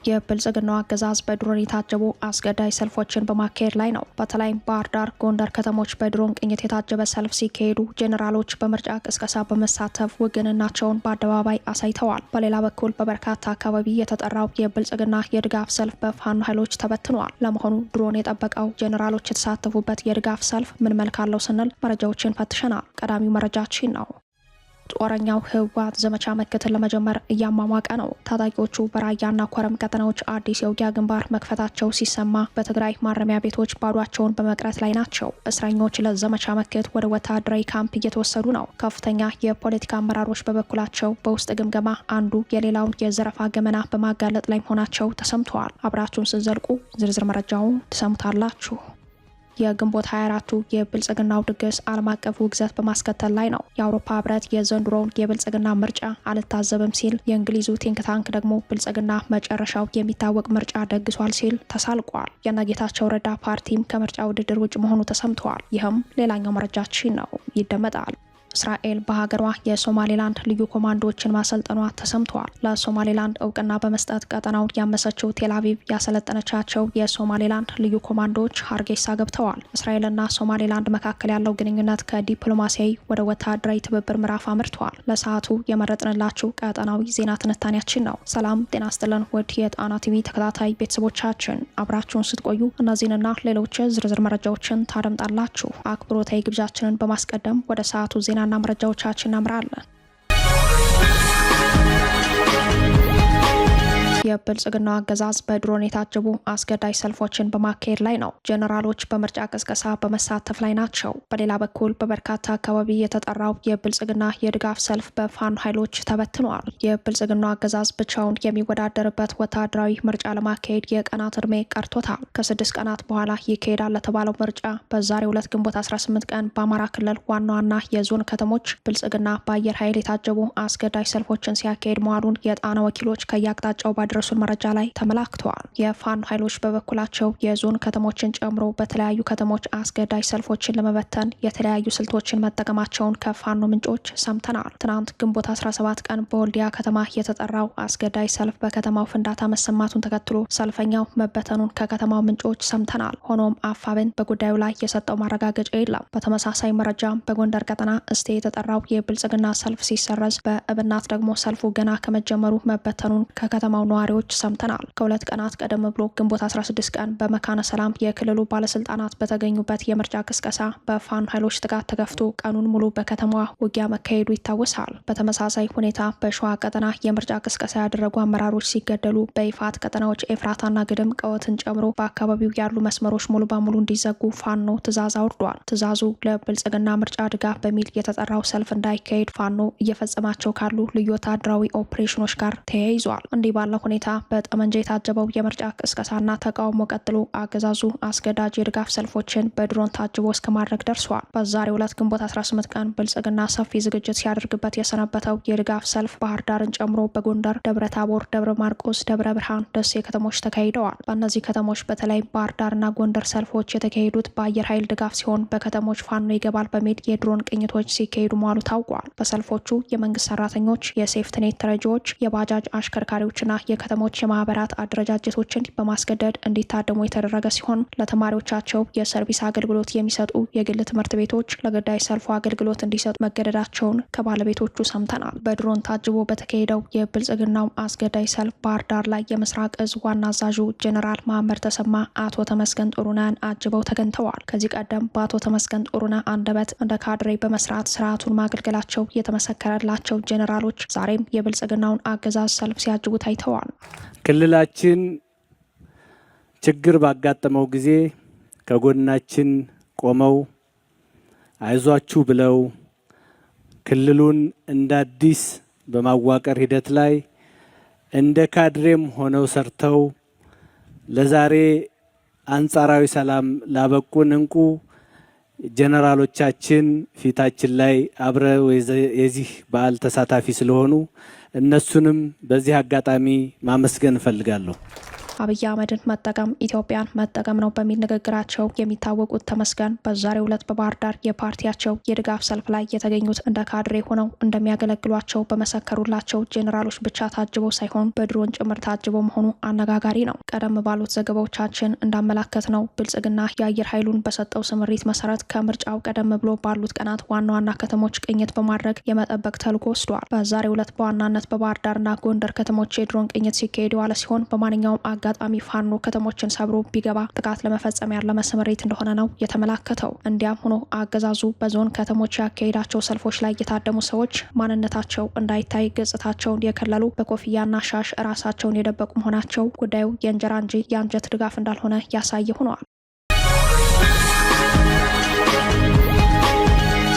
የብልጽግናው አገዛዝ በድሮን የታጀቡ አስገዳይ ሰልፎችን በማካሄድ ላይ ነው። በተለይም ባህር ዳር፣ ጎንደር ከተሞች በድሮን ቅኝት የታጀበ ሰልፍ ሲካሄዱ ጄኔራሎች በምርጫ ቅስቀሳ በመሳተፍ ውግንናቸውን በአደባባይ አሳይተዋል። በሌላ በኩል በበርካታ አካባቢ የተጠራው የብልጽግና የድጋፍ ሰልፍ በፋኖ ኃይሎች ተበትኗል። ለመሆኑ ድሮን የጠበቀው ጄኔራሎች የተሳተፉበት የድጋፍ ሰልፍ ምን መልክ አለው ስንል መረጃዎችን ፈትሸናል። ቀዳሚው መረጃችን ነው። ጦረኛው ህወሓት ዘመቻ መከተል ለመጀመር እያሟሟቀ ነው። ታጣቂዎቹ በራያና ኮረም ቀጠናዎች አዲስ የውጊያ ግንባር መክፈታቸው ሲሰማ በትግራይ ማረሚያ ቤቶች ባዷቸውን በመቅረት ላይ ናቸው። እስረኞች ለዘመቻ መከት ወደ ወታደራዊ ካምፕ እየተወሰዱ ነው። ከፍተኛ የፖለቲካ አመራሮች በበኩላቸው በውስጥ ግምገማ አንዱ የሌላውን የዘረፋ ገመና በማጋለጥ ላይ መሆናቸው ተሰምተዋል። አብራችሁን ስትዘልቁ ዝርዝር መረጃውን ትሰሙታላችሁ። የግንቦት 24ቱ የብልጽግናው ድግስ ዓለም አቀፍ ውግዘት በማስከተል ላይ ነው። የአውሮፓ ህብረት የዘንድሮውን የብልጽግና ምርጫ አልታዘብም ሲል፣ የእንግሊዙ ቲንክ ታንክ ደግሞ ብልጽግና መጨረሻው የሚታወቅ ምርጫ ደግሷል ሲል ተሳልቋል። የነጌታቸው ረዳ ፓርቲም ከምርጫ ውድድር ውጭ መሆኑ ተሰምተዋል። ይህም ሌላኛው መረጃችን ነው፣ ይደመጣል። እስራኤል በሀገሯ የሶማሌላንድ ልዩ ኮማንዶዎችን ማሰልጠኗ ተሰምተዋል። ለሶማሌላንድ እውቅና በመስጠት ቀጠናውን ያመሰችው ቴልአቪቭ ያሰለጠነቻቸው የሶማሌላንድ ልዩ ኮማንዶዎች ሀርጌሳ ገብተዋል። እስራኤልና ሶማሌላንድ መካከል ያለው ግንኙነት ከዲፕሎማሲያዊ ወደ ወታደራዊ ትብብር ምዕራፍ አምርተዋል። ለሰዓቱ የመረጥንላችሁ ቀጠናዊ ዜና ትንታኔያችን ነው። ሰላም ጤና ይስጥልን ውድ የጣና ቲቪ ተከታታይ ቤተሰቦቻችን፣ አብራችሁን ስትቆዩ እነዚህንና ሌሎች ዝርዝር መረጃዎችን ታደምጣላችሁ። አክብሮታዊ ግብዣችንን በማስቀደም ወደ ሰዓቱ ዜና እና መረጃዎቻችን እናምራለን። የብልጽግናው አገዛዝ በድሮን የታጀቡ አስገዳይ ሰልፎችን በማካሄድ ላይ ነው። ጄኔራሎች በምርጫ ቅስቀሳ በመሳተፍ ላይ ናቸው። በሌላ በኩል በበርካታ አካባቢ የተጠራው የብልጽግና የድጋፍ ሰልፍ በፋኖ ኃይሎች ተበትኗል። የብልጽግናው አገዛዝ ብቻውን የሚወዳደርበት ወታደራዊ ምርጫ ለማካሄድ የቀናት ዕድሜ ቀርቶታል። ከ6 ቀናት በኋላ ይካሄዳል ለተባለው ምርጫ በዛሬው ዕለት ግንቦት 18 ቀን በአማራ ክልል ዋና ዋና የዞን ከተሞች ብልጽግና በአየር ኃይል የታጀቡ አስገዳይ ሰልፎችን ሲያካሄድ መዋሉን የጣና ወኪሎች ከያቅጣጫው ባደረሱን መረጃ ላይ ተመላክተዋል። የፋኖ ኃይሎች በበኩላቸው የዞን ከተሞችን ጨምሮ በተለያዩ ከተሞች አስገዳጅ ሰልፎችን ለመበተን የተለያዩ ስልቶችን መጠቀማቸውን ከፋኖ ምንጮች ሰምተናል። ትናንት ግንቦት 17 ቀን በወልዲያ ከተማ የተጠራው አስገዳጅ ሰልፍ በከተማው ፍንዳታ መሰማቱን ተከትሎ ሰልፈኛው መበተኑን ከከተማው ምንጮች ሰምተናል። ሆኖም አፋብን በጉዳዩ ላይ የሰጠው ማረጋገጫ የለም። በተመሳሳይ መረጃም በጎንደር ቀጠና እስቴ የተጠራው የብልጽግና ሰልፍ ሲሰረዝ፣ በእብናት ደግሞ ሰልፉ ገና ከመጀመሩ መበተኑን ከከተማው ነዋሪዎች ሰምተናል። ከሁለት ቀናት ቀደም ብሎ ግንቦት 16 ቀን በመካነ ሰላም የክልሉ ባለስልጣናት በተገኙበት የምርጫ ቅስቀሳ በፋኖ ኃይሎች ጥቃት ተገፍቶ ቀኑን ሙሉ በከተማዋ ውጊያ መካሄዱ ይታወሳል። በተመሳሳይ ሁኔታ በሸዋ ቀጠና የምርጫ ቅስቀሳ ያደረጉ አመራሮች ሲገደሉ፣ በይፋት ቀጠናዎች ኤፍራታና ግድም ቀወትን ጨምሮ በአካባቢው ያሉ መስመሮች ሙሉ በሙሉ እንዲዘጉ ፋኖ ትዕዛዝ አውርዷል። ትዕዛዙ ለብልጽግና ምርጫ ድጋፍ በሚል የተጠራው ሰልፍ እንዳይካሄድ ፋኖ እየፈጸማቸው ካሉ ልዩ ወታደራዊ ኦፕሬሽኖች ጋር ተያይዟል። እንዲህ ባለው ሁኔታ በጠመንጃ የታጀበው የምርጫ ቅስቀሳና ተቃውሞ ቀጥሎ አገዛዙ አስገዳጅ የድጋፍ ሰልፎችን በድሮን ታጅቦ እስከ ማድረግ ደርሷል። በዛሬው ዕለት ግንቦት 18 ቀን ብልጽግና ሰፊ ዝግጅት ሲያደርግበት የሰነበተው የድጋፍ ሰልፍ ባህር ዳርን ጨምሮ በጎንደር፣ ደብረ ታቦር፣ ደብረ ማርቆስ፣ ደብረ ብርሃን፣ ደሴ ከተሞች ተካሂደዋል። በእነዚህ ከተሞች በተለይ ባህር ዳርና ጎንደር ሰልፎች የተካሄዱት በአየር ኃይል ድጋፍ ሲሆን በከተሞች ፋኖ ይገባል በሚል የድሮን ቅኝቶች ሲካሄዱ መዋሉ ታውቋል። በሰልፎቹ የመንግስት ሰራተኞች፣ የሴፍትኔት ተረጂዎች፣ የባጃጅ አሽከርካሪዎችና የከተሞች የማህበራት አደረጃጀቶችን በማስገደድ እንዲታደሙ የተደረገ ሲሆን ለተማሪዎቻቸው የሰርቪስ አገልግሎት የሚሰጡ የግል ትምህርት ቤቶች ለግዳጅ ሰልፉ አገልግሎት እንዲሰጡ መገደዳቸውን ከባለቤቶቹ ሰምተናል። በድሮን ታጅቦ በተካሄደው የብልጽግናው አስገዳጅ ሰልፍ ባህር ዳር ላይ የምስራቅ እዝ ዋና አዛዡ ጄኔራል መሐመድ ተሰማ አቶ ተመስገን ጥሩነህን አጅበው ተገኝተዋል። ከዚህ ቀደም በአቶ ተመስገን ጥሩነህ አንደበት እንደ ካድሬ በመስራት ስርዓቱን ማገልገላቸው የተመሰከረላቸው ጄኔራሎች ዛሬም የብልጽግናውን አገዛዝ ሰልፍ ሲያጅቡ ታይተዋል። ክልላችን ችግር ባጋጠመው ጊዜ ከጎናችን ቆመው አይዟችሁ ብለው ክልሉን እንደ አዲስ በማዋቀር ሂደት ላይ እንደ ካድሬም ሆነው ሰርተው ለዛሬ አንጻራዊ ሰላም ላበቁን እንቁ ጄኔራሎቻችን ፊታችን ላይ አብረው የዚህ በዓል ተሳታፊ ስለሆኑ እነሱንም በዚህ አጋጣሚ ማመስገን እፈልጋለሁ። አብይ አህመድን መጠቀም ኢትዮጵያን መጠቀም ነው በሚል ንግግራቸው የሚታወቁት ተመስገን በዛሬው ዕለት በባህር ዳር የፓርቲያቸው የድጋፍ ሰልፍ ላይ የተገኙት እንደ ካድሬ ሆነው እንደሚያገለግሏቸው በመሰከሩላቸው ጄኔራሎች ብቻ ታጅበው ሳይሆን በድሮን ጭምር ታጅበው መሆኑ አነጋጋሪ ነው። ቀደም ባሉት ዘገባዎቻችን እንዳመላከት ነው ብልጽግና የአየር ኃይሉን በሰጠው ስምሪት መሰረት ከምርጫው ቀደም ብሎ ባሉት ቀናት ዋና ዋና ከተሞች ቅኝት በማድረግ የመጠበቅ ተልዕኮ ወስዷል። በዛሬው ዕለት በዋናነት በባህር ዳርና ጎንደር ከተሞች የድሮን ቅኝት ሲካሄድ የዋለ ሲሆን በማንኛውም አጋጣሚ ፋኖ ከተሞችን ሰብሮ ቢገባ ጥቃት ለመፈጸም ያለመ ስምሪት እንደሆነ ነው የተመላከተው። እንዲያም ሆኖ አገዛዙ በዞን ከተሞች ያካሄዳቸው ሰልፎች ላይ የታደሙ ሰዎች ማንነታቸው እንዳይታይ ገጽታቸውን የከለሉ በኮፍያና ሻሽ ራሳቸውን የደበቁ መሆናቸው ጉዳዩ የእንጀራ እንጂ የአንጀት ድጋፍ እንዳልሆነ ያሳየ ሆነዋል።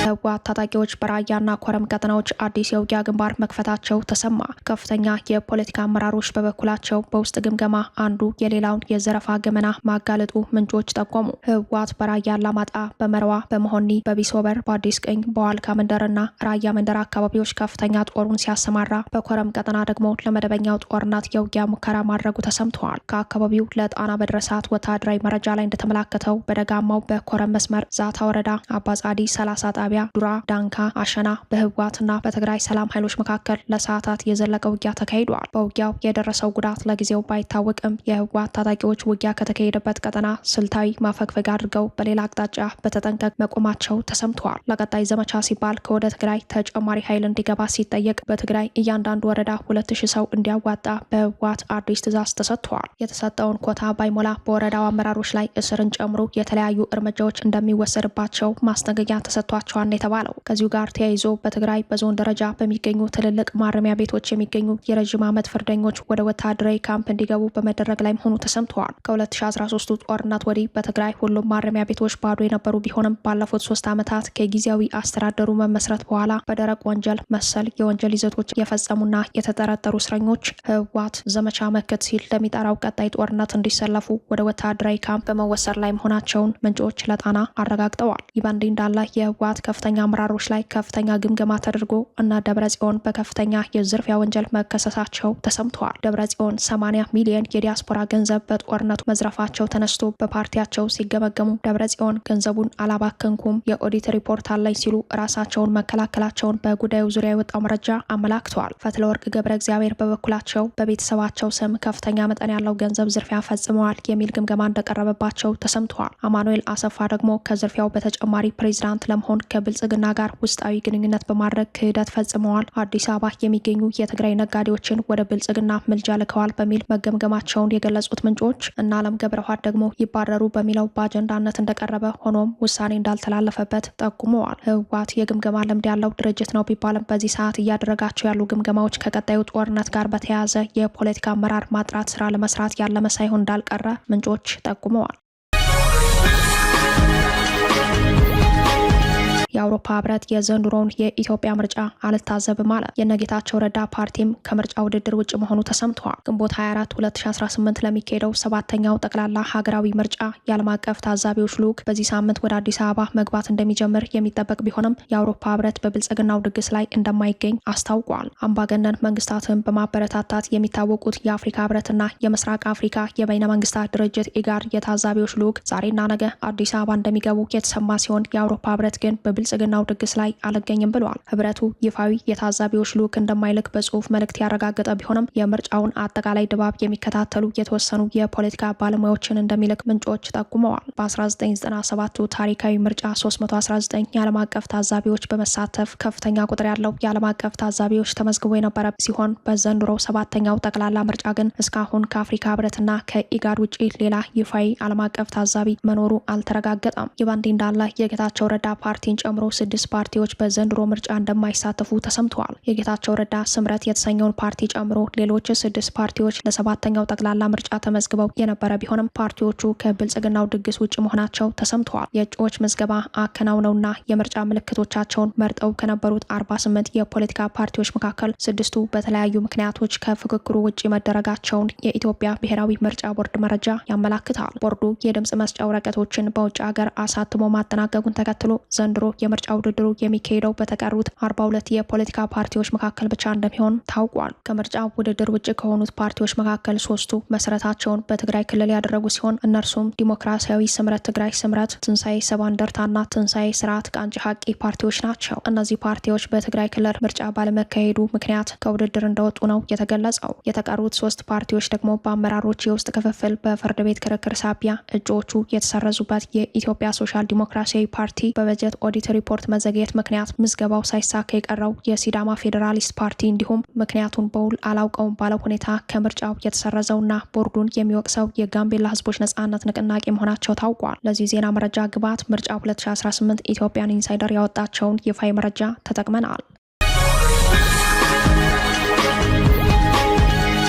ህወሓት ታጣቂዎች በራያና ኮረም ቀጠናዎች አዲስ የውጊያ ግንባር መክፈታቸው ተሰማ። ከፍተኛ የፖለቲካ አመራሮች በበኩላቸው በውስጥ ግምገማ አንዱ የሌላውን የዘረፋ ገመና ማጋለጡ ምንጮች ጠቆሙ። ህወሓት በራያ አላማጣ፣ በመረዋ፣ በመሆኒ፣ በቢሶበር፣ በአዲስ ቅኝ፣ በዋልካ መንደርና ራያ መንደር አካባቢዎች ከፍተኛ ጦሩን ሲያሰማራ በኮረም ቀጠና ደግሞ ለመደበኛው ጦርነት የውጊያ ሙከራ ማድረጉ ተሰምተዋል። ከአካባቢው ለጣና በደረሳት ወታደራዊ መረጃ ላይ እንደተመላከተው በደጋማው በኮረም መስመር ዛታ ወረዳ አባጻዲ 30 ጣቢያ ዱራ፣ ዳንካ፣ አሸና በህወሓትና በትግራይ ሰላም ኃይሎች መካከል ለሰዓታት የዘለቀ ውጊያ ተካሂዷል። በውጊያው የደረሰው ጉዳት ለጊዜው ባይታወቅም የህወሓት ታጣቂዎች ውጊያ ከተካሄደበት ቀጠና ስልታዊ ማፈግፈግ አድርገው በሌላ አቅጣጫ በተጠንቀቅ መቆማቸው ተሰምተዋል። ለቀጣይ ዘመቻ ሲባል ከወደ ትግራይ ተጨማሪ ኃይል እንዲገባ ሲጠየቅ በትግራይ እያንዳንዱ ወረዳ 2000 ሰው እንዲያዋጣ በህወሓት አዲስ ትዕዛዝ ተሰጥተዋል። የተሰጠውን ኮታ ባይሞላ በወረዳው አመራሮች ላይ እስርን ጨምሮ የተለያዩ እርምጃዎች እንደሚወሰድባቸው ማስጠንቀቂያ ተሰጥቷቸዋል የተባለው። ከዚሁ ጋር ተያይዞ በትግራይ በዞን ደረጃ በሚገኙ ትልልቅ ማረሚያ ቤቶች የሚገኙ የረጅም ዓመት ፍርደኞች ወደ ወታደራዊ ካምፕ እንዲገቡ በመደረግ ላይ መሆኑ ተሰምተዋል። ከ2013 ጦርነት ወዲህ በትግራይ ሁሉም ማረሚያ ቤቶች ባዶ የነበሩ ቢሆንም ባለፉት 3 ዓመታት ከጊዜያዊ አስተዳደሩ መመስረት በኋላ በደረቅ ወንጀል መሰል የወንጀል ይዘቶች የፈጸሙና የተጠረጠሩ እስረኞች ህወሓት ዘመቻ መክት ሲል ለሚጠራው ቀጣይ ጦርነት እንዲሰለፉ ወደ ወታደራዊ ካምፕ በመወሰድ ላይ መሆናቸውን ምንጮች ለጣና አረጋግጠዋል። ይህ በእንዲህ እንዳለ የህወሓት ከፍተኛ አመራሮች ላይ ከፍተኛ ግምገማ ተደርጎ እና ደብረጽዮን በከፍተኛ የዝርፊያ ወንጀል መከሰሳቸው ተሰምተዋል። ደብረጽዮን 80 ሚሊዮን የዲያስፖራ ገንዘብ በጦርነቱ መዝረፋቸው ተነስቶ በፓርቲያቸው ሲገመገሙ ደብረጽዮን ገንዘቡን አላባከንኩም የኦዲት ሪፖርት አለኝ ሲሉ ራሳቸውን መከላከላቸውን በጉዳዩ ዙሪያ የወጣው መረጃ አመላክተዋል። ፈትለወርቅ ገብረ እግዚአብሔር በበኩላቸው በቤተሰባቸው ስም ከፍተኛ መጠን ያለው ገንዘብ ዝርፊያ ፈጽመዋል የሚል ግምገማ እንደቀረበባቸው ተሰምተዋል። አማኑኤል አሰፋ ደግሞ ከዝርፊያው በተጨማሪ ፕሬዚዳንት ለመሆን ከብልጽግና ጋር ውስጣዊ ግንኙነት በማድረግ ክህደት ፈጽመዋል፣ አዲስ አበባ የሚገኙ የትግራይ ነጋዴዎችን ወደ ብልጽግና ምልጃ ልከዋል በሚል መገምገማቸውን የገለጹት ምንጮች እና አለም ገብረዋህድ ደግሞ ይባረሩ በሚለው በአጀንዳነት እንደቀረበ ሆኖም ውሳኔ እንዳልተላለፈበት ጠቁመዋል። ህወሓት የግምገማ ልምድ ያለው ድርጅት ነው ቢባልም በዚህ ሰዓት እያደረጋቸው ያሉ ግምገማዎች ከቀጣዩ ጦርነት ጋር በተያያዘ የፖለቲካ አመራር ማጥራት ስራ ለመስራት ያለመ ሳይሆን እንዳልቀረ ምንጮች ጠቁመዋል። የአውሮፓ ህብረት የዘንድሮውን የኢትዮጵያ ምርጫ አልታዘብም አለ። የነጌታቸው ረዳ ፓርቲም ከምርጫ ውድድር ውጭ መሆኑ ተሰምተዋል። ግንቦት 24 2018 ለሚካሄደው 7ኛው ጠቅላላ ሀገራዊ ምርጫ የዓለም አቀፍ ታዛቢዎች ልዑክ በዚህ ሳምንት ወደ አዲስ አበባ መግባት እንደሚጀምር የሚጠበቅ ቢሆንም የአውሮፓ ህብረት በብልጽግናው ድግስ ላይ እንደማይገኝ አስታውቋል። አምባገነን መንግስታትን በማበረታታት የሚታወቁት የአፍሪካ ህብረትና የምስራቅ አፍሪካ የበይነ መንግስታት ድርጅት ኢጋድ የታዛቢዎች ልዑክ ዛሬና ነገ አዲስ አበባ እንደሚገቡ የተሰማ ሲሆን የአውሮፓ ህብረት ግን ብልጽግናው ድግስ ላይ አልገኝም ብለዋል። ህብረቱ ይፋዊ የታዛቢዎች ልዑክ እንደማይልክ በጽሁፍ መልእክት ያረጋገጠ ቢሆንም የምርጫውን አጠቃላይ ድባብ የሚከታተሉ የተወሰኑ የፖለቲካ ባለሙያዎችን እንደሚልክ ምንጮች ጠቁመዋል። በ1997 ታሪካዊ ምርጫ 319 የዓለም አቀፍ ታዛቢዎች በመሳተፍ ከፍተኛ ቁጥር ያለው የዓለም አቀፍ ታዛቢዎች ተመዝግቦ የነበረ ሲሆን በዘንድሮ 7ኛው ጠቅላላ ምርጫ ግን እስካሁን ከአፍሪካ ህብረትና ከኢጋድ ውጪ ሌላ ይፋዊ ዓለም አቀፍ ታዛቢ መኖሩ አልተረጋገጠም። ይህ በእንዲህ እንዳለ የጌታቸው ረዳ ፓርቲን ጨምሮ 6 ፓርቲዎች በዘንድሮ ምርጫ እንደማይሳተፉ ተሰምተዋል። የጌታቸው ረዳ ስምረት የተሰኘውን ፓርቲ ጨምሮ ሌሎች 6 ፓርቲዎች ለ7ኛው ጠቅላላ ምርጫ ተመዝግበው የነበረ ቢሆንም ፓርቲዎቹ ከብልጽግናው ድግስ ውጭ መሆናቸው ተሰምተዋል። የእጩዎች ምዝገባ አከናውነውና የምርጫ ምልክቶቻቸውን መርጠው ከነበሩት 48 የፖለቲካ ፓርቲዎች መካከል 6ቱ በተለያዩ ምክንያቶች ከፍክክሩ ውጭ መደረጋቸውን የኢትዮጵያ ብሔራዊ ምርጫ ቦርድ መረጃ ያመላክታል። ቦርዱ የድምጽ መስጫ ወረቀቶችን በውጭ ሀገር አሳትሞ ማጠናቀቁን ተከትሎ ዘንድሮ የምርጫ ውድድሩ የሚካሄደው በተቀሩት 42 የፖለቲካ ፓርቲዎች መካከል ብቻ እንደሚሆን ታውቋል። ከምርጫ ውድድር ውጭ ከሆኑት ፓርቲዎች መካከል 3ቱ መሰረታቸውን በትግራይ ክልል ያደረጉ ሲሆን እነርሱም ዲሞክራሲያዊ ስምረት ትግራይ ስምረት፣ ትንሳኤ ሰባ እንደርታና ትንሳኤ ስርዓት ቃንጭ ሀቂ ፓርቲዎች ናቸው። እነዚህ ፓርቲዎች በትግራይ ክልል ምርጫ ባለመካሄዱ ምክንያት ከውድድር እንደወጡ ነው የተገለጸው። የተቀሩት 3 ፓርቲዎች ደግሞ በአመራሮች የውስጥ ክፍፍል በፍርድ ቤት ክርክር ሳቢያ እጩዎቹ የተሰረዙበት የኢትዮጵያ ሶሻል ዲሞክራሲያዊ ፓርቲ በበጀት ኦዲት ሪፖርት መዘግየት ምክንያት ምዝገባው ሳይሳካ የቀረው የሲዳማ ፌዴራሊስት ፓርቲ እንዲሁም ምክንያቱን በውል አላውቀውም ባለው ሁኔታ ከምርጫው የተሰረዘውና ቦርዱን የሚወቅሰው የጋምቤላ ህዝቦች ነጻነት ንቅናቄ መሆናቸው ታውቋል። ለዚህ ዜና መረጃ ግብዓት ምርጫ 2018 ኢትዮጵያን ኢንሳይደር ያወጣቸውን ይፋዊ መረጃ ተጠቅመናል።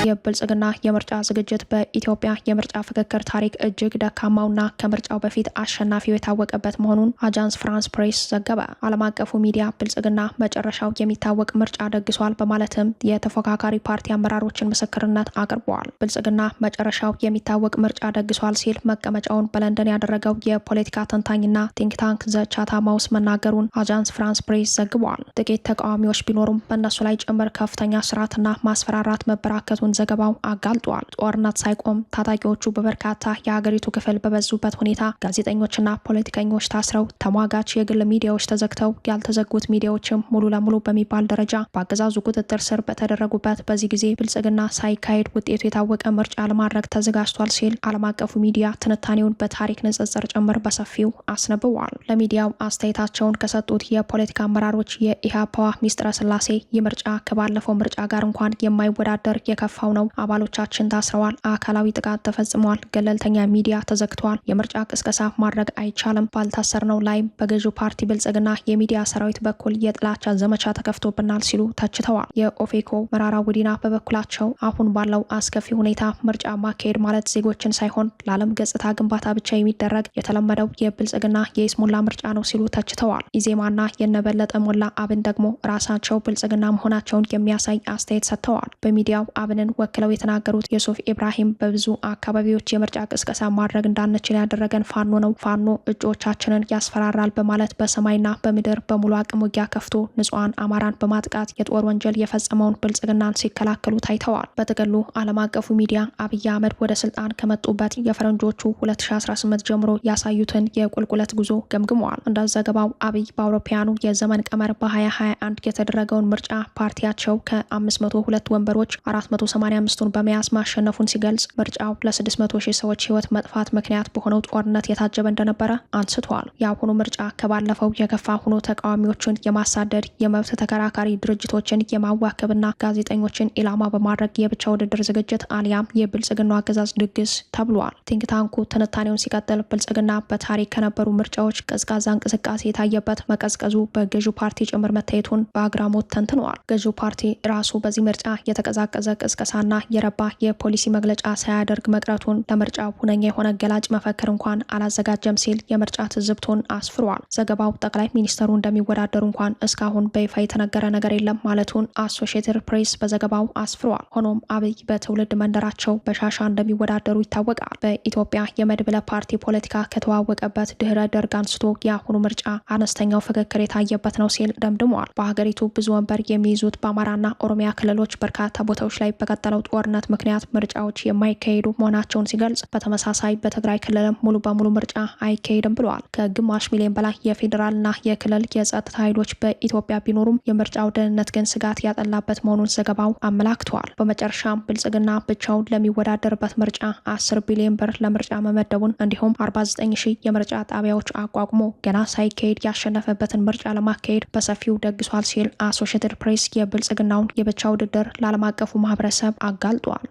የብልጽግና የምርጫ ዝግጅት በኢትዮጵያ የምርጫ ፍክክር ታሪክ እጅግ ደካማውና ከምርጫው በፊት አሸናፊው የታወቀበት መሆኑን አጃንስ ፍራንስ ፕሬስ ዘገበ። ዓለም አቀፉ ሚዲያ ብልጽግና መጨረሻው የሚታወቅ ምርጫ ደግሷል በማለትም የተፎካካሪ ፓርቲ አመራሮችን ምስክርነት አቅርበዋል። ብልጽግና መጨረሻው የሚታወቅ ምርጫ ደግሷል ሲል መቀመጫውን በለንደን ያደረገው የፖለቲካ ተንታኝና ቲንክ ታንክ ዘ ቻታም ሃውስ መናገሩን አጃንስ ፍራንስ ፕሬስ ዘግቧል። ጥቂት ተቃዋሚዎች ቢኖሩም በእነሱ ላይ ጭምር ከፍተኛ ስርዓትና ማስፈራራት መበራከቱን ዘገባው አጋልጧል። ጦርነት ሳይቆም ታጣቂዎቹ በበርካታ የሀገሪቱ ክፍል በበዙበት ሁኔታ ጋዜጠኞችና ፖለቲከኞች ታስረው ተሟጋች የግል ሚዲያዎች ተዘግተው ያልተዘጉት ሚዲያዎችም ሙሉ ለሙሉ በሚባል ደረጃ በአገዛዙ ቁጥጥር ስር በተደረጉበት በዚህ ጊዜ ብልጽግና ሳይካሄድ ውጤቱ የታወቀ ምርጫ ለማድረግ ተዘጋጅቷል ሲል ዓለም አቀፉ ሚዲያ ትንታኔውን በታሪክ ንጽጽር ጭምር በሰፊው አስነብቧል። ለሚዲያው አስተያየታቸውን ከሰጡት የፖለቲካ አመራሮች የኢህአፓዋ ሚስጥረ ስላሴ ይህ ምርጫ ከባለፈው ምርጫ ጋር እንኳን የማይወዳደር የከፋው ነው። አባሎቻችን ታስረዋል፣ አካላዊ ጥቃት ተፈጽሟል፣ ገለልተኛ ሚዲያ ተዘግቷል፣ የምርጫ ቅስቀሳ ማድረግ አይቻልም፣ ባልታሰርነው ላይም በገዢው ፓርቲ ብልጽግና የሚዲያ ሰራዊት በኩል የጥላቻ ዘመቻ ተከፍቶብናል ሲሉ ተችተዋል። የኦፌኮ መራራ ጉዲና በበኩላቸው አሁን ባለው አስከፊ ሁኔታ ምርጫ ማካሄድ ማለት ዜጎችን ሳይሆን ለዓለም ገጽታ ግንባታ ብቻ የሚደረግ የተለመደው የብልጽግና የይስሙላ ምርጫ ነው ሲሉ ተችተዋል። ኢዜማና የነበለጠ ሞላ አብን ደግሞ ራሳቸው ብልጽግና መሆናቸውን የሚያሳይ አስተያየት ሰጥተዋል። በሚዲያው አብንን ወክለው የተናገሩት የሱፍ ኢብራሂም በብዙ አካባቢዎች የምርጫ ቅስቀሳ ማድረግ እንዳንችል ያደረገን ፋኖ ነው፣ ፋኖ እጩዎቻችንን ያስፈራራል በማለት በሰማይና በምድር በሙሉ አቅም ውጊያ ከፍቶ ንጹሃን አማራን በማጥቃት የጦር ወንጀል የፈጸመውን ብልጽግናን ሲከላከሉ ታይተዋል። በጥቅሉ ዓለም አቀፉ ሚዲያ አብይ አህመድ ወደ ስልጣን ከመጡበት የፈረንጆቹ 2018 ጀምሮ ያሳዩትን የቁልቁለት ጉዞ ገምግመዋል። እንደ ዘገባው አብይ በአውሮፓውያኑ የዘመን ቀመር በ2021 የተደረገውን ምርጫ ፓርቲያቸው ከ502 ወንበሮች 485ቱን በመያዝ ማሸነፉን ሲገልጽ ምርጫው ለ600,000 ሰዎች ህይወት መጥፋት ምክንያት በሆነው ጦርነት የታጀበ እንደነበረ አንስቷል። የአሁኑ ምርጫ ከባለፈው የከፋ ሆኖ ተቃዋሚዎችን የማሳደድ የመብት ተከራካሪ ድርጅቶችን የማዋከብና ጋዜጠኞችን ኢላማ በማድረግ የብቻ ውድድር ዝግጅት አሊያም የብልጽግናው አገዛዝ ድግስ ተብሏል። ቲንክ ታንኩ ትንታኔውን ሲቀጥል ብልጽግና በታሪክ ከነበሩ ምርጫዎች ቀዝቃዛ እንቅስቃሴ የታየበት መቀዝቀዙ በገዢው ፓርቲ ጭምር መታየቱን በአግራሞት ተንትነዋል። ገዢው ፓርቲ ራሱ በዚህ ምርጫ የተቀዛቀዘ ቅስቀሳና የረባ የፖሊሲ መግለጫ ሳያደርግ መቅረቱን ለምርጫው ሁነኛ የሆነ ገላጭ መፈክር እንኳን አላዘጋጀም ሲል የምርጫ ትዝብቱን አስፍሯል። ዘገባው ጠቅላይ ሚኒስተሩ እንደሚወዳደሩ እንኳን እስካሁን በይፋ የተነገረ ነገር የለም ማለቱን አሶሺየትድ ፕሬስ በዘገባው አስፍሯል። ሆኖም አብይ በትውልድ መንደራቸው በሻሻ እንደሚወዳደሩ ይታወቃል። በኢትዮጵያ የመድብለ ፓርቲ ፖለቲካ ከተዋወቀበት ድህረ ደርግ አንስቶ የአሁኑ ምርጫ አነስተኛው ፍክክር የታየበት ነው ሲል ደምድሟል። በሀገሪቱ ብዙ ወንበር የሚይዙት በአማራና ኦሮሚያ ክልሎች በርካታ ቦታዎች ላይ በቀጠለው ጦርነት ምክንያት ምርጫዎች የማይካሄዱ መሆናቸውን ሲገልጽ፣ በተመሳሳይ በትግራይ ክልልም ሙሉ በሙሉ ምርጫ አይካሄድም ብለዋል። ከግማሽ ሚሊዮን በላይ የፌዴራልና የክልል የጸጥታ ኃይሎች በኢትዮጵያ ቢኖሩም የምርጫው ደህንነት ግን ስጋት ያጠላበት መሆኑን ዘገባው አመላክተዋል። በመጨረሻም ብልጽግና ብቻውን ለሚወዳደርበት ምርጫ 10 ቢሊዮን ብር ለምርጫ መመደቡን እንዲሁም 49,000 የምርጫ ጣቢያዎች አቋቁሞ ገና ሳይካሄድ ያሸነፈበትን ምርጫ ለማካሄድ በሰፊው ደግሷል ሲል አሶሺየትድ ፕሬስ የብልጽግናውን የብቻ ውድድር ለዓለም አቀፉ ማህበረሰብ አጋልጧል።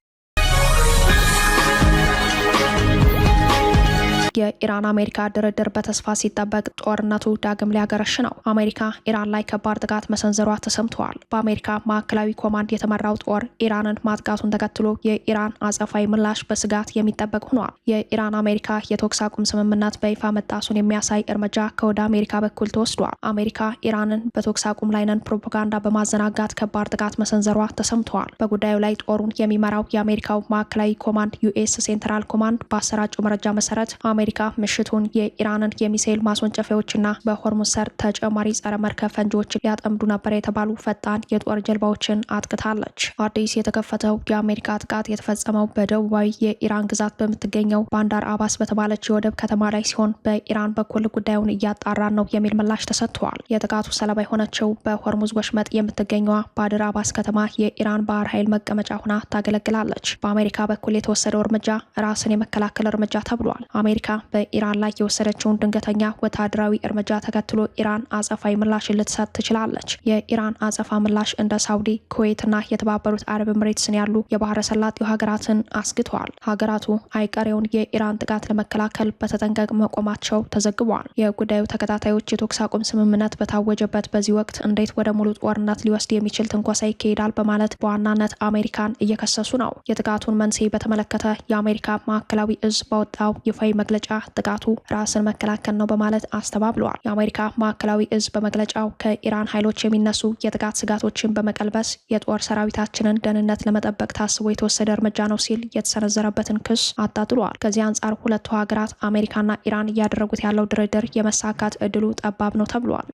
የኢራን አሜሪካ ድርድር በተስፋ ሲጠበቅ ጦርነቱ ዳግም ሊያገረሽ ነው። አሜሪካ ኢራን ላይ ከባድ ጥቃት መሰንዘሯ ተሰምተዋል። በአሜሪካ ማዕከላዊ ኮማንድ የተመራው ጦር ኢራንን ማጥቃቱን ተከትሎ የኢራን አጸፋዊ ምላሽ በስጋት የሚጠበቅ ሆኗል። የኢራን አሜሪካ የተኩስ አቁም ስምምነት በይፋ መጣሱን የሚያሳይ እርምጃ ከወደ አሜሪካ በኩል ተወስዷል። አሜሪካ ኢራንን በተኩስ አቁም ላይ ነን ፕሮፓጋንዳ በማዘናጋት ከባድ ጥቃት መሰንዘሯ ተሰምተዋል። በጉዳዩ ላይ ጦሩን የሚመራው የአሜሪካው ማዕከላዊ ኮማንድ ዩኤስ ሴንትራል ኮማንድ ባሰራጨው መረጃ መሰረት አሜሪካ ምሽቱን የኢራንን የሚሳኤል ማስወንጨፊያዎችና በሆርሙዝ ሰርጥ ተጨማሪ ጸረ መርከብ ፈንጂዎችን ሊያጠምዱ ነበር የተባሉ ፈጣን የጦር ጀልባዎችን አጥቅታለች። አዲስ የተከፈተው የአሜሪካ ጥቃት የተፈጸመው በደቡባዊ የኢራን ግዛት በምትገኘው ባንዳር አባስ በተባለች የወደብ ከተማ ላይ ሲሆን በኢራን በኩል ጉዳዩን እያጣራን ነው የሚል ምላሽ ተሰጥቷል። የጥቃቱ ሰለባ የሆነችው በሆርሙዝ ወሽመጥ የምትገኘዋ ባድር አባስ ከተማ የኢራን ባህር ኃይል መቀመጫ ሆና ታገለግላለች። በአሜሪካ በኩል የተወሰደው እርምጃ ራስን የመከላከል እርምጃ ተብሏል። አሜሪካ በኢራን ላይ የወሰደችውን ድንገተኛ ወታደራዊ እርምጃ ተከትሎ ኢራን አጸፋዊ ምላሽ ልትሰጥ ትችላለች። የኢራን አጸፋ ምላሽ እንደ ሳውዲ፣ ኩዌትና የተባበሩት አረብ ኤምሬትስን ያሉ የባህረ ሰላጤው ሀገራትን አስግተዋል። ሀገራቱ አይቀሬውን የኢራን ጥቃት ለመከላከል በተጠንቀቅ መቆማቸው ተዘግቧል። የጉዳዩ ተከታታዮች የተኩስ አቁም ስምምነት በታወጀበት በዚህ ወቅት እንዴት ወደ ሙሉ ጦርነት ሊወስድ የሚችል ትንኮሳ ይካሄዳል በማለት በዋናነት አሜሪካን እየከሰሱ ነው። የጥቃቱን መንስኤ በተመለከተ የአሜሪካ ማዕከላዊ እዝ ባወጣው ይፋዊ መግለጫ ጥቃቱ ራስን መከላከል ነው በማለት አስተባብለዋል። የአሜሪካ ማዕከላዊ እዝ በመግለጫው ከኢራን ኃይሎች የሚነሱ የጥቃት ስጋቶችን በመቀልበስ የጦር ሰራዊታችንን ደህንነት ለመጠበቅ ታስቦ የተወሰደ እርምጃ ነው ሲል የተሰነዘረበትን ክስ አጣጥሏል። ከዚህ አንጻር ሁለቱ ሀገራት አሜሪካና ኢራን እያደረጉት ያለው ድርድር የመሳካት እድሉ ጠባብ ነው ተብሏል።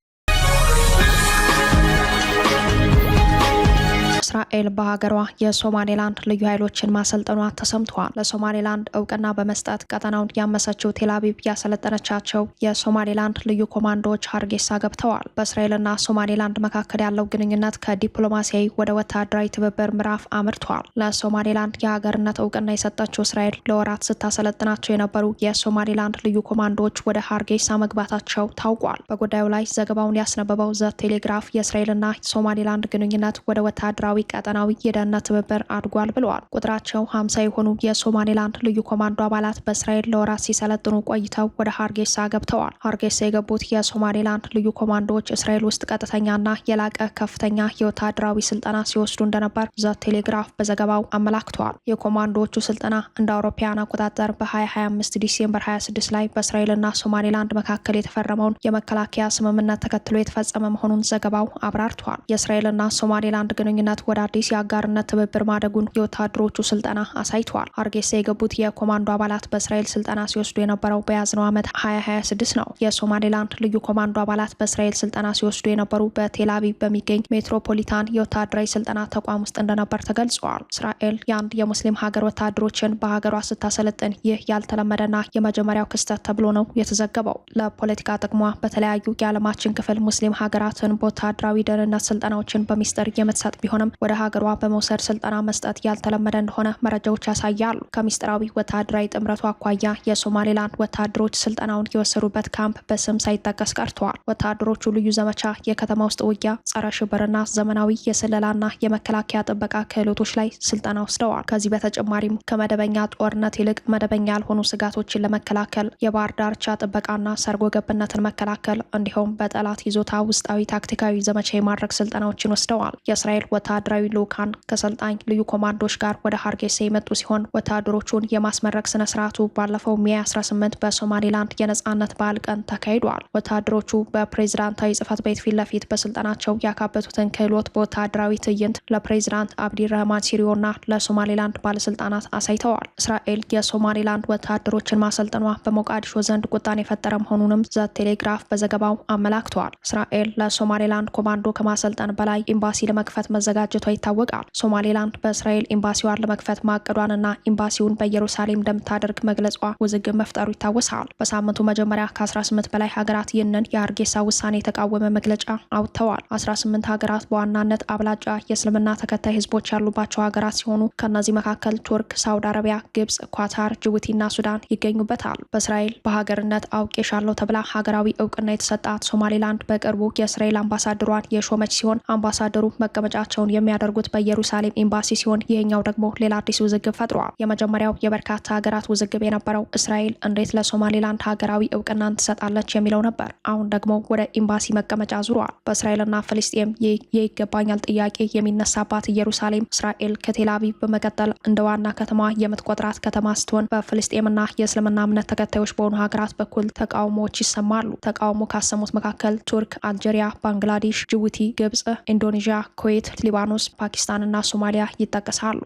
እስራኤል በሀገሯ የሶማሌላንድ ልዩ ኃይሎችን ማሰልጠኗ ተሰምቷል። ለሶማሌላንድ እውቅና በመስጠት ቀጠናውን ያመሰችው ቴልአቪቭ ያሰለጠነቻቸው የሶማሌላንድ ልዩ ኮማንዶዎች ሀርጌሳ ገብተዋል። በእስራኤልና ሶማሌላንድ መካከል ያለው ግንኙነት ከዲፕሎማሲያዊ ወደ ወታደራዊ ትብብር ምዕራፍ አምርቷል። ለሶማሌላንድ የሀገርነት እውቅና የሰጠችው እስራኤል ለወራት ስታሰለጥናቸው የነበሩ የሶማሌላንድ ልዩ ኮማንዶዎች ወደ ሀርጌሳ መግባታቸው ታውቋል። በጉዳዩ ላይ ዘገባውን ያስነበበው ዘ ቴሌግራፍ የእስራኤልና ሶማሌላንድ ግንኙነት ወደ ወታደራዊ ቀጠናዊ የደህንነት ትብብር አድጓል ብለዋል። ቁጥራቸው 50 የሆኑ የሶማሌላንድ ልዩ ኮማንዶ አባላት በእስራኤል ለወራት ሲሰለጥኑ ቆይተው ወደ ሀርጌሳ ገብተዋል። ሀርጌሳ የገቡት የሶማሌላንድ ልዩ ኮማንዶዎች እስራኤል ውስጥ ቀጥተኛና የላቀ ከፍተኛ የወታደራዊ ስልጠና ሲወስዱ እንደነበር ዘ ቴሌግራፍ በዘገባው አመላክተዋል። የኮማንዶዎቹ ስልጠና እንደ አውሮፓውያን አቆጣጠር በ2025 ዲሴምበር 26 ላይ በእስራኤልና ሶማሌላንድ መካከል የተፈረመውን የመከላከያ ስምምነት ተከትሎ የተፈጸመ መሆኑን ዘገባው አብራርተዋል። የእስራኤልና ሶማሌላንድ ግንኙነት ወደ አዲስ የአጋርነት ትብብር ማደጉን የወታደሮቹ ስልጠና አሳይቷል። ሀርጌሳ የገቡት የኮማንዶ አባላት በእስራኤል ስልጠና ሲወስዱ የነበረው በያዝነው ዓመት 2026 ነው። የሶማሌላንድ ልዩ ኮማንዶ አባላት በእስራኤል ስልጠና ሲወስዱ የነበሩ በቴልአቪቭ በሚገኝ ሜትሮፖሊታን የወታደራዊ ስልጠና ተቋም ውስጥ እንደነበር ተገልጿል። እስራኤል የአንድ የሙስሊም ሀገር ወታደሮችን በሀገሯ ስታሰለጥን ይህ ያልተለመደና የመጀመሪያው ክስተት ተብሎ ነው የተዘገበው። ለፖለቲካ ጥቅሟ በተለያዩ የዓለማችን ክፍል ሙስሊም ሀገራትን በወታደራዊ ደህንነት ስልጠናዎችን በሚስጥር የምትሰጥ ቢሆንም ወደ ሀገሯ በመውሰድ ስልጠና መስጠት ያልተለመደ እንደሆነ መረጃዎች ያሳያሉ። ከሚስጥራዊ ወታደራዊ ጥምረቱ አኳያ የሶማሌላንድ ወታደሮች ስልጠናውን የወሰዱበት ካምፕ በስም ሳይጠቀስ ቀርተዋል። ወታደሮቹ ልዩ ዘመቻ፣ የከተማ ውስጥ ውጊያ፣ ጸረ ሽብርና ዘመናዊ የስለላና የመከላከያ ጥበቃ ክህሎቶች ላይ ስልጠና ወስደዋል። ከዚህ በተጨማሪም ከመደበኛ ጦርነት ይልቅ መደበኛ ያልሆኑ ስጋቶችን ለመከላከል የባህር ዳርቻ ጥበቃና ሰርጎ ገብነትን መከላከል እንዲሁም በጠላት ይዞታ ውስጣዊ ታክቲካዊ ዘመቻ የማድረግ ስልጠናዎችን ወስደዋል። የእስራኤል ወታደራዊ ልኡካን ከሰልጣኝ ልዩ ኮማንዶች ጋር ወደ ሀርጌሳ የመጡ ሲሆን ወታደሮቹን የማስመረቅ ስነ ስርዓቱ ባለፈው ሚያዝያ 18 በሶማሌላንድ የነጻነት በዓል ቀን ተካሂዷል። ወታደሮቹ በፕሬዝዳንታዊ ጽህፈት ቤት ፊት ለፊት በስልጠናቸው ያካበቱትን ክህሎት በወታደራዊ ትዕይንት ለፕሬዝዳንት አብዲረህማን ሲሪዮና ለሶማሌላንድ ባለስልጣናት አሳይተዋል። እስራኤል የሶማሌላንድ ወታደሮችን ማሰልጠኗ በሞቃዲሾ ዘንድ ቁጣን የፈጠረ መሆኑንም ዘ ቴሌግራፍ በዘገባው አመላክተዋል። እስራኤል ለሶማሌላንድ ኮማንዶ ከማሰልጠን በላይ ኤምባሲ ለመክፈት መዘጋጀቷ ይታወቃል። ሶማሌላንድ በእስራኤል ኤምባሲዋን ለመክፈት ማቀዷንና ኤምባሲውን በኢየሩሳሌም እንደምታደርግ መግለጿ ውዝግብ መፍጠሩ ይታወሳል። በሳምንቱ መጀመሪያ ከ18 በላይ ሀገራት ይህንን የሀርጌሳ ውሳኔ የተቃወመ መግለጫ አውጥተዋል። 18 ሀገራት በዋናነት አብላጫ የእስልምና ተከታይ ህዝቦች ያሉባቸው ሀገራት ሲሆኑ ከእነዚህ መካከል ቱርክ፣ ሳውዲ አረቢያ፣ ግብጽ፣ ኳታር፣ ጅቡቲና ሱዳን ይገኙበታል። በእስራኤል በሀገርነት አውቄሻለሁ ተብላ ሀገራዊ እውቅና የተሰጣት ሶማሌላንድ በቅርቡ የእስራኤል አምባሳደሯን የሾመች ሲሆን አምባሳደሩ መቀመጫቸውን የሚያደርጉት በኢየሩሳሌም ኤምባሲ ሲሆን ይህኛው ደግሞ ሌላ አዲስ ውዝግብ ፈጥሯል። የመጀመሪያው የበርካታ ሀገራት ውዝግብ የነበረው እስራኤል እንዴት ለሶማሌላንድ ሀገራዊ እውቅናን ትሰጣለች የሚለው ነበር። አሁን ደግሞ ወደ ኤምባሲ መቀመጫ ዙሯል። በእስራኤልና ፍልስጤም የይገባኛል ጥያቄ የሚነሳባት ኢየሩሳሌም እስራኤል ከቴልአቪቭ በመቀጠል እንደ ዋና ከተማ የምትቆጥራት ከተማ ስትሆን በፍልስጤምና የእስልምና እምነት ተከታዮች በሆኑ ሀገራት በኩል ተቃውሞዎች ይሰማሉ። ተቃውሞ ካሰሙት መካከል ቱርክ፣ አልጄሪያ፣ ባንግላዴሽ፣ ጅቡቲ፣ ግብጽ፣ ኢንዶኔዥያ፣ ኩዌት፣ ሊባኖስ፣ ፓኪስታንና ሶማሊያ ይጠቀሳሉ።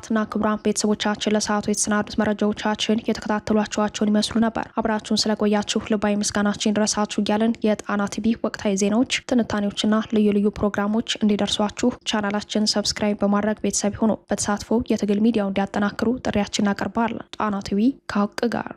ክቡራትና ክቡራን ቤተሰቦቻችን ለሰዓቱ የተሰናዱት መረጃዎቻችን የተከታተሏቸዋቸውን ይመስሉ ነበር። አብራችሁን ስለቆያችሁ ልባዊ ምስጋናችን ድረሳችሁ እያለን የጣና ቲቪ ወቅታዊ ዜናዎች፣ ትንታኔዎችና ልዩ ልዩ ፕሮግራሞች እንዲደርሷችሁ ቻናላችን ሰብስክራይብ በማድረግ ቤተሰብ ሆኖ በተሳትፎ የትግል ሚዲያው እንዲያጠናክሩ ጥሪያችን እናቀርባለን። ጣና ቲቪ ከሀቅ ጋር